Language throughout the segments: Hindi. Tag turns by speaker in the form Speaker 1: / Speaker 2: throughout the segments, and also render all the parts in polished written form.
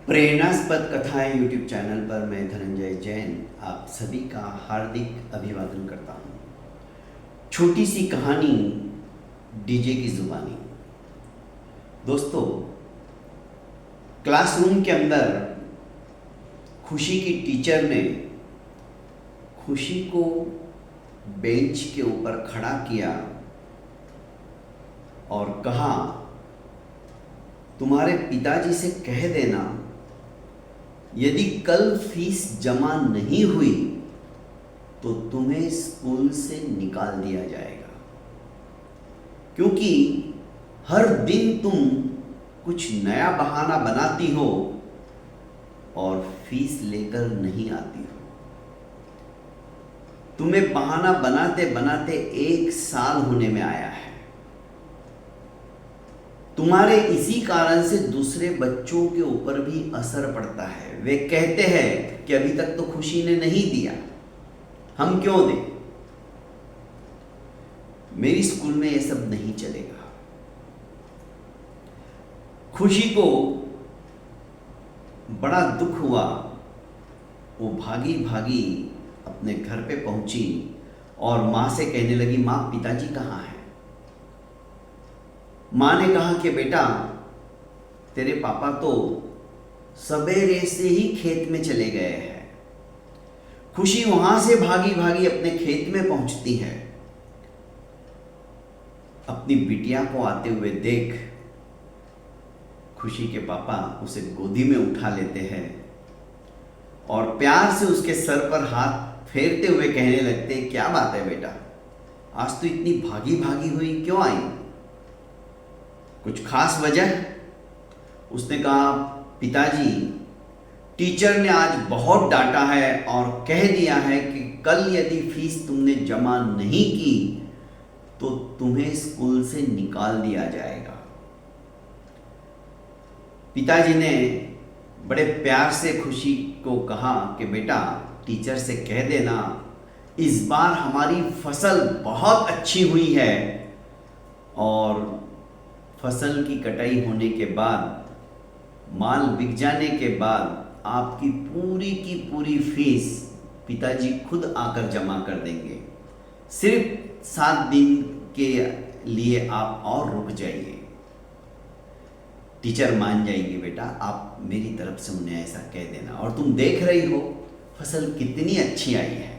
Speaker 1: प्रेरणास्पद कथाएं यूट्यूब चैनल पर मैं धनंजय जैन आप सभी का हार्दिक अभिवादन करता हूं। छोटी सी कहानी डीजे की जुबानी। दोस्तों, क्लासरूम के अंदर खुशी की टीचर ने खुशी को बेंच के ऊपर खड़ा किया और कहा, तुम्हारे पिताजी से कह देना यदि कल फीस जमा नहीं हुई तो तुम्हें स्कूल से निकाल दिया जाएगा, क्योंकि हर दिन तुम कुछ नया बहाना बनाती हो और फीस लेकर नहीं आती हो। तुम्हें बहाना बनाते बनाते 1 साल होने में आया है। तुम्हारे इसी कारण से दूसरे बच्चों के ऊपर भी असर पड़ता है। वे कहते हैं कि अभी तक तो खुशी ने नहीं दिया, हम क्यों दें। मेरी स्कूल में ये सब नहीं चलेगा। खुशी को बड़ा दुख हुआ। वो भागी भागी अपने घर पे पहुंची और मां से कहने लगी, मां, पिताजी कहाँ हैं? मां ने कहा कि बेटा, तेरे पापा तो सवेरे से ही खेत में चले गए हैं। खुशी वहां से भागी भागी अपने खेत में पहुंचती है। अपनी बिटिया को आते हुए देख खुशी के पापा उसे गोदी में उठा लेते हैं और प्यार से उसके सर पर हाथ फेरते हुए कहने लगते, क्या बात है बेटा, आज तो इतनी भागी भागी हुई, क्यों आई? कुछ खास वजह? उसने कहा, पिताजी, टीचर ने आज बहुत डांटा है और कह दिया है कि कल यदि फीस तुमने जमा नहीं की तो तुम्हें स्कूल से निकाल दिया जाएगा। पिताजी ने बड़े प्यार से खुशी को कहा कि बेटा, टीचर से कह देना इस बार हमारी फसल बहुत अच्छी हुई है और फसल की कटाई होने के बाद, माल बिक जाने के बाद आपकी पूरी की पूरी फीस पिताजी खुद आकर जमा कर देंगे। सिर्फ 7 दिन के लिए आप और रुक जाइए। टीचर मान जाएगी बेटा, आप मेरी तरफ से उन्हें ऐसा कह देना। और तुम देख रही हो फसल कितनी अच्छी आई है।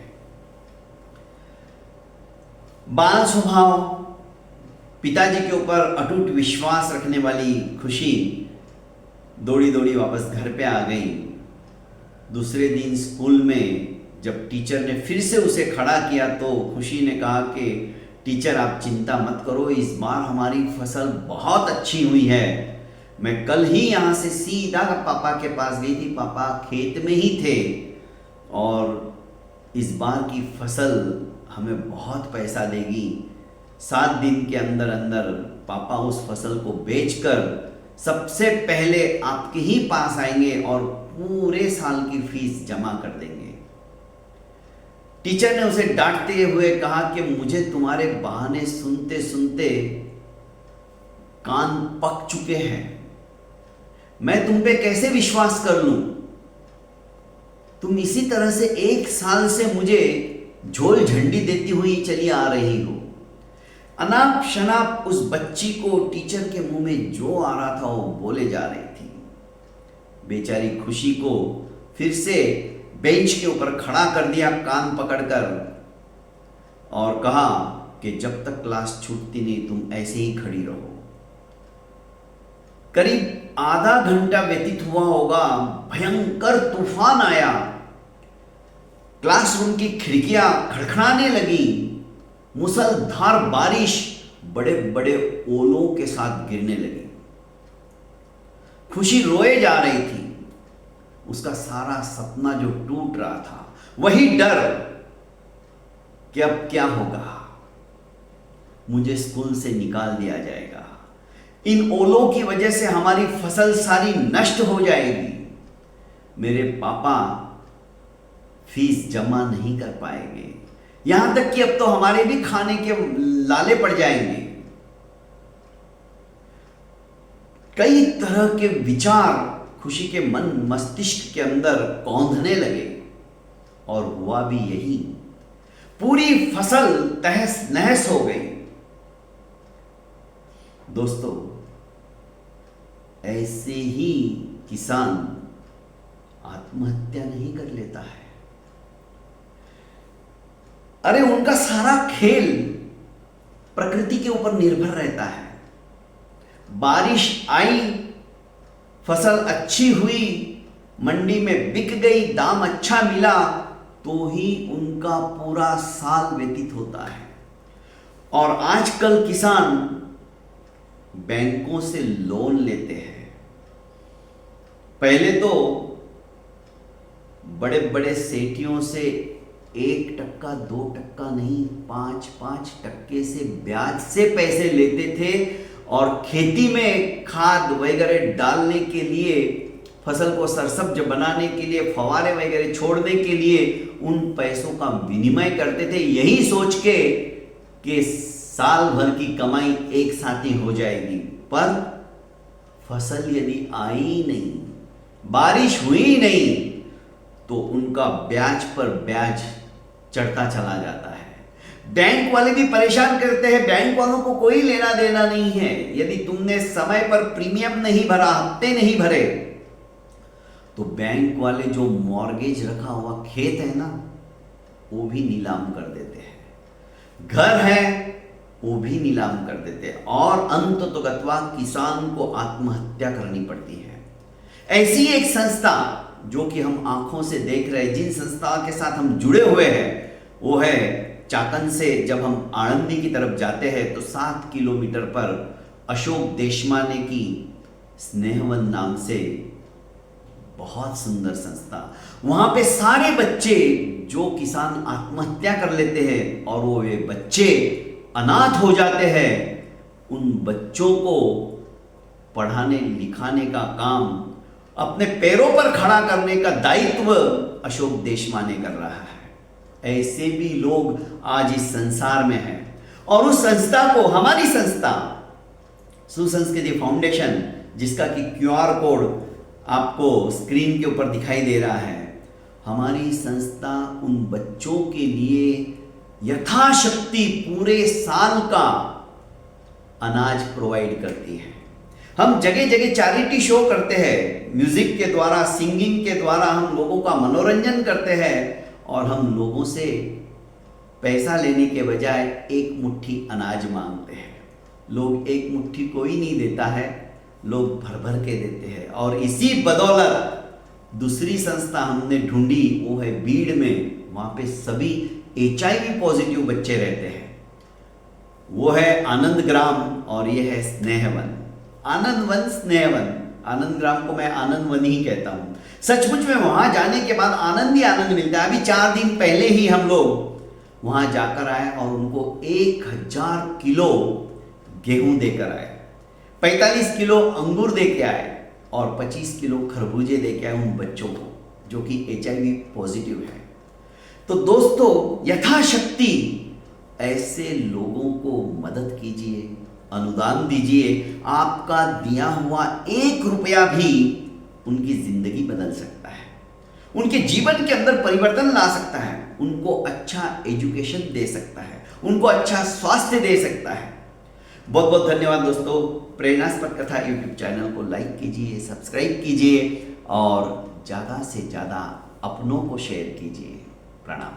Speaker 1: बाल स्वभाव, पिताजी के ऊपर अटूट विश्वास रखने वाली खुशी दौड़ी दौड़ी वापस घर पे आ गई। दूसरे दिन स्कूल में जब टीचर ने फिर से उसे खड़ा किया तो खुशी ने कहा कि टीचर, आप चिंता मत करो, इस बार हमारी फसल बहुत अच्छी हुई है। मैं कल ही यहाँ से सीधा पापा के पास गई थी, पापा खेत में ही थे और इस बार की फसल हमें बहुत पैसा देगी। 7 दिन के अंदर अंदर पापा उस फसल को बेचकर सबसे पहले आपके ही पास आएंगे और पूरे साल की फीस जमा कर देंगे। टीचर ने उसे डांटते हुए कहा कि मुझे तुम्हारे बहाने सुनते सुनते कान पक चुके हैं। मैं तुम पे कैसे विश्वास कर लूं? तुम इसी तरह से 1 साल से मुझे झोल झंडी देती हुई चली आ रही हो। अनाप शनाप उस बच्ची को टीचर के मुंह में जो आ रहा था वो बोले जा रही थी। बेचारी खुशी को फिर से बेंच के ऊपर खड़ा कर दिया कान पकड़कर और कहा कि जब तक क्लास छूटती नहीं तुम ऐसे ही खड़ी रहो। करीब आधा घंटा व्यतीत हुआ होगा, भयंकर तूफान आया। क्लासरूम की खिड़कियां खड़खड़ाने लगी। मूसलाधार बारिश बड़े बड़े ओलों के साथ गिरने लगी। खुशी रोए जा रही थी। उसका सारा सपना जो टूट रहा था, वही डर कि अब क्या होगा, मुझे स्कूल से निकाल दिया जाएगा, इन ओलों की वजह से हमारी फसल सारी नष्ट हो जाएगी, मेरे पापा फीस जमा नहीं कर पाएंगे, यहां तक कि अब तो हमारे भी खाने के लाले पड़ जाएंगे। कई तरह के विचार खुशी के मन मस्तिष्क के अंदर कौंधने लगे और हुआ भी यही। पूरी फसल तहस नहस हो गई। दोस्तों, ऐसे ही किसान आत्महत्या नहीं कर लेता है। अरे उनका सारा खेल प्रकृति के ऊपर निर्भर रहता है। बारिश आई, फसल अच्छी हुई, मंडी में बिक गई, दाम अच्छा मिला, तो ही उनका पूरा साल व्यतीत होता है। और आजकल किसान बैंकों से लोन लेते हैं। पहले तो बड़े बड़े सेठियों से 1%, 2% नहीं, 5% से ब्याज से पैसे लेते थे और खेती में खाद वगैरह डालने के लिए, फसल को सरसब्ज बनाने के लिए, फवारे वगैरह छोड़ने के लिए उन पैसों का विनिमय करते थे, यही सोच के कि साल भर की कमाई एक साथ ही हो जाएगी। पर फसल यदि आई नहीं, बारिश हुई नहीं, तो उनका ब्याज पर ब्याज चढ़ता चला जाता है। बैंक वाले भी परेशान करते हैं। बैंक वालों को कोई लेना देना नहीं है। यदि तुमने समय पर प्रीमियम नहीं भरा, हफ्ते नहीं भरे, तो बैंक वाले जो मॉर्गेज रखा हुआ खेत है ना, वो भी नीलाम कर देते हैं। घर है वो भी नीलाम कर देते हैं और अंततोगत्वा किसान को आत्महत्या करनी पड़ती है। ऐसी एक संस्था जो कि हम आंखों से देख रहे हैं, जिन संस्था के साथ हम जुड़े हुए हैं, वो है चाकन से जब हम आनंदी की तरफ जाते हैं तो 7 किलोमीटर पर अशोक देशमाने की स्नेहवन नाम से बहुत सुंदर संस्था। वहां पे सारे बच्चे जो किसान आत्महत्या कर लेते हैं और वो वे बच्चे अनाथ हो जाते हैं, उन बच्चों को पढ़ाने लिखाने का काम, अपने पैरों पर खड़ा करने का दायित्व अशोक देशमाने कर रहा है। ऐसे भी लोग आज इस संसार में हैं और उस संस्था को, हमारी संस्था सुसंस्कृति फाउंडेशन, जिसका कि QR कोड आपको स्क्रीन के ऊपर दिखाई दे रहा है, हमारी संस्था उन बच्चों के लिए यथाशक्ति पूरे साल का अनाज प्रोवाइड करती है। हम जगह जगह चैरिटी शो करते हैं, म्यूजिक के द्वारा, सिंगिंग के द्वारा हम लोगों का मनोरंजन करते हैं और हम लोगों से पैसा लेने के बजाय एक मुट्ठी अनाज मांगते हैं। लोग एक मुट्ठी कोई नहीं देता है, लोग भर भर के देते हैं। और इसी बदौलत दूसरी संस्था हमने ढूंढी, वो है बीड़ में। वहां पे सभी HIV पॉजिटिव बच्चे रहते हैं। वो है आनंद ग्राम और ये है स्नेहवन। आनंद वन, स्नेहवन। आनंद ग्राम को मैं आनंद वन ही कहता हूं। सचमुच में वहां जाने के बाद आनंद ही आनंद मिलता है। अभी 4 दिन पहले ही हम लोग वहां जाकर आए और उनको 1000 किलो गेहूं देकर आए, 45 किलो अंगूर दे के आए और 25 किलो खरबूजे दे के आए उन बच्चों को जो कि HIV पॉजिटिव है। तो दोस्तों, यथाशक्ति ऐसे लोगों को मदद कीजिए, अनुदान दीजिए। आपका दिया हुआ 1 रुपया भी उनकी जिंदगी बदल सकता है, उनके जीवन के अंदर परिवर्तन ला सकता है, उनको अच्छा एजुकेशन दे सकता है, उनको अच्छा स्वास्थ्य दे सकता है। बहुत बहुत धन्यवाद दोस्तों। प्रेरणास्पद कथा YouTube चैनल को लाइक कीजिए, सब्सक्राइब कीजिए और ज़्यादा से ज़्यादा अपनों को शेयर कीजिए। प्रणाम।